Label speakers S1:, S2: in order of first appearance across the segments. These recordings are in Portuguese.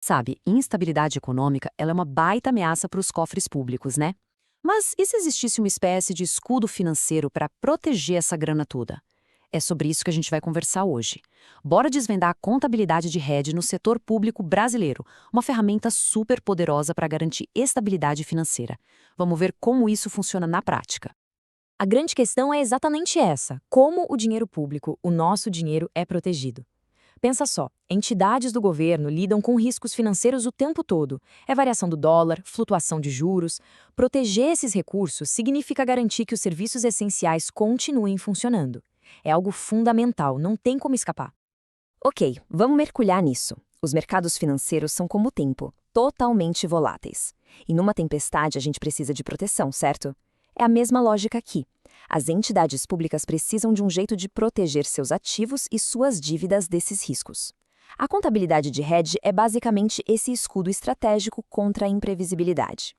S1: Sabe, instabilidade econômica, ela é uma baita ameaça para os cofres públicos, né? Mas e se existisse uma espécie de escudo financeiro para proteger essa grana toda? É sobre isso que a gente vai conversar hoje. Bora desvendar a contabilidade de hedge no setor público brasileiro, uma ferramenta super poderosa para garantir estabilidade financeira. Vamos ver como isso funciona na prática.
S2: A grande questão é exatamente essa: como o dinheiro público, o nosso dinheiro, é protegido. Pensa só, entidades do governo lidam com riscos financeiros o tempo todo. É variação do dólar, flutuação de juros. Proteger esses recursos significa garantir que os serviços essenciais continuem funcionando. É algo fundamental, não tem como escapar.
S3: Ok, vamos mergulhar nisso. Os mercados financeiros são como o tempo, totalmente voláteis. E numa tempestade a gente precisa de proteção, certo? É a mesma lógica aqui. As entidades públicas precisam de um jeito de proteger seus ativos e suas dívidas desses riscos. A contabilidade de hedge é basicamente esse escudo estratégico contra a imprevisibilidade.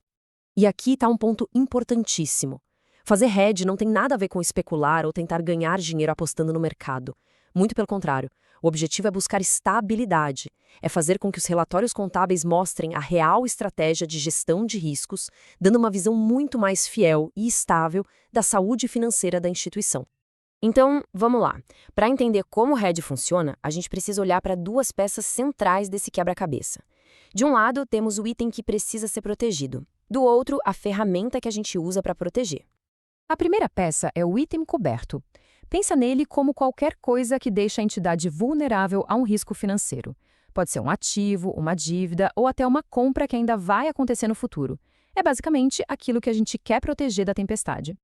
S4: E aqui está um ponto importantíssimo. Fazer hedge não tem nada a ver com especular ou tentar ganhar dinheiro apostando no mercado. Muito pelo contrário, o objetivo é buscar estabilidade. É fazer com que os relatórios contábeis mostrem a real estratégia de gestão de riscos, dando uma visão muito mais fiel e estável da saúde financeira da instituição. Então, vamos lá. Para entender como o hedge funciona, a gente precisa olhar para duas peças centrais desse quebra-cabeça. De um lado, temos o item que precisa ser protegido. Do outro, a ferramenta que a gente usa para proteger.
S5: A primeira peça é o item coberto. Pensa nele como qualquer coisa que deixa a entidade vulnerável a um risco financeiro. Pode ser um ativo, uma dívida ou até uma compra que ainda vai acontecer no futuro. É basicamente aquilo que a gente quer proteger da tempestade.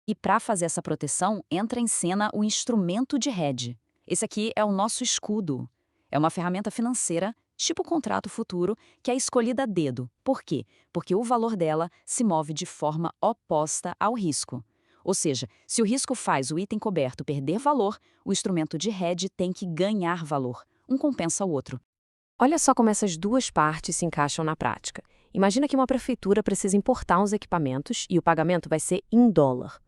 S1: E para fazer essa proteção, entra em cena o instrumento de hedge. Esse aqui é o nosso escudo. É uma ferramenta financeira, tipo contrato futuro, que é escolhida a dedo. Por quê? Porque o valor dela se move de forma oposta ao risco. Ou seja, se o risco faz o item coberto perder valor, o instrumento de hedge tem que ganhar valor. Um compensa o outro.
S4: Olha só como essas duas partes se encaixam na prática. Imagina que uma prefeitura precisa importar uns equipamentos e o pagamento vai ser em dólar.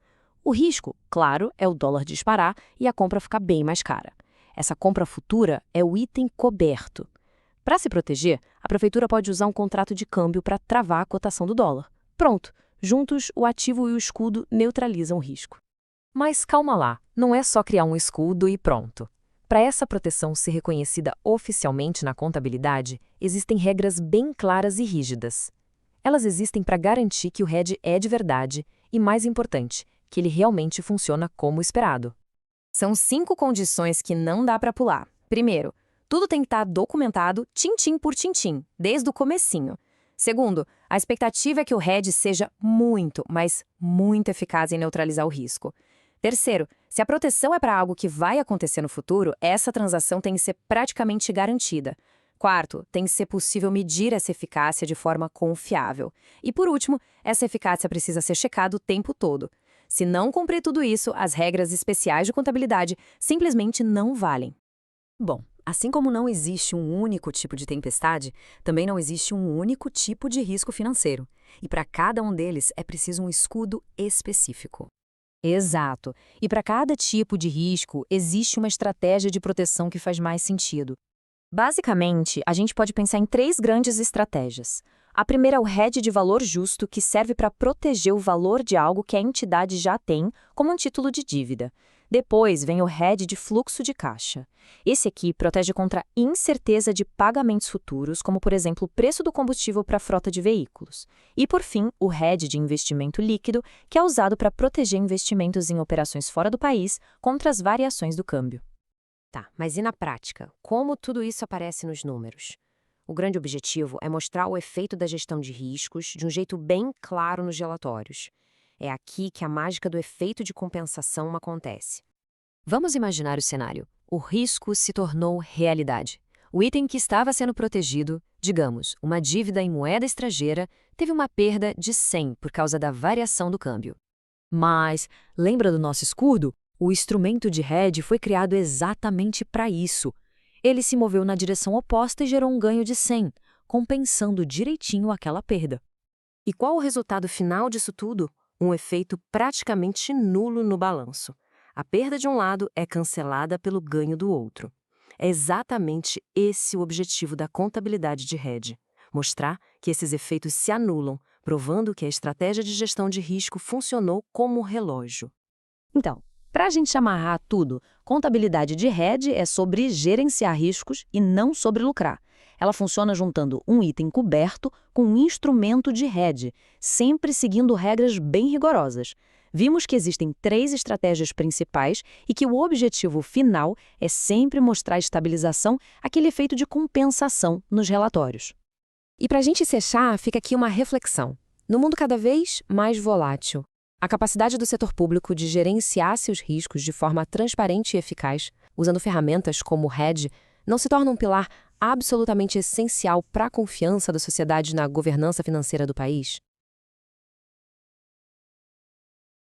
S4: O risco, claro, é o dólar disparar e a compra ficar bem mais cara. Essa compra futura é o item coberto. Para se proteger, a prefeitura pode usar um contrato de câmbio para travar a cotação do dólar. Pronto, juntos o ativo e o escudo neutralizam o risco.
S2: Mas calma lá, não é só criar um escudo e pronto. Para essa proteção ser reconhecida oficialmente na contabilidade, existem regras bem claras e rígidas. Elas existem para garantir que o hedge é de verdade e, mais importante, que ele realmente funciona como esperado. São 5 condições que não dá para pular. Primeiro, tudo tem que estar documentado tintim por tintim, desde o comecinho. Segundo, a expectativa é que o hedge seja muito, mas muito eficaz em neutralizar o risco. Terceiro, se a proteção é para algo que vai acontecer no futuro, essa transação tem que ser praticamente garantida. Quarto, tem que ser possível medir essa eficácia de forma confiável. E por último, essa eficácia precisa ser checada o tempo todo. Se não cumprir tudo isso, as regras especiais de contabilidade simplesmente não valem.
S3: Bom, assim como não existe um único tipo de tempestade, também não existe um único tipo de risco financeiro. E para cada um deles é preciso um escudo específico.
S2: Exato. E para cada tipo de risco, existe uma estratégia de proteção que faz mais sentido. Basicamente, a gente pode pensar em 3 grandes estratégias. A primeira é o hedge de valor justo, que serve para proteger o valor de algo que a entidade já tem, como um título de dívida. Depois vem o hedge de fluxo de caixa. Esse aqui protege contra incerteza de pagamentos futuros, como por exemplo o preço do combustível para a frota de veículos. E por fim, o hedge de investimento líquido, que é usado para proteger investimentos em operações fora do país contra as variações do câmbio.
S4: Tá, mas e na prática? Como tudo isso aparece nos números? O grande objetivo é mostrar o efeito da gestão de riscos de um jeito bem claro nos relatórios. É aqui que a mágica do efeito de compensação acontece. Vamos imaginar o cenário. O risco se tornou realidade. O item que estava sendo protegido, digamos, uma dívida em moeda estrangeira, teve uma perda de 100 por causa da variação do câmbio. Mas, lembra do nosso escudo? O instrumento de hedge foi criado exatamente para isso. Ele se moveu na direção oposta e gerou um ganho de 100, compensando direitinho aquela perda. E qual o resultado final disso tudo? Um efeito praticamente nulo no balanço. A perda de um lado é cancelada pelo ganho do outro. É exatamente esse o objetivo da contabilidade de hedge: mostrar que esses efeitos se anulam, provando que a estratégia de gestão de risco funcionou como um relógio.
S1: Então, para a gente amarrar tudo, contabilidade de hedge é sobre gerenciar riscos e não sobre lucrar. Ela funciona juntando um item coberto com um instrumento de hedge, sempre seguindo regras bem rigorosas. Vimos que existem 3 estratégias principais e que o objetivo final é sempre mostrar a estabilização, aquele efeito de compensação nos relatórios.
S2: E para a gente fechar, fica aqui uma reflexão. No mundo cada vez mais volátil, a capacidade do setor público de gerenciar seus riscos de forma transparente e eficaz, usando ferramentas como o hedge, não se torna um pilar absolutamente essencial para a confiança da sociedade na governança financeira do país?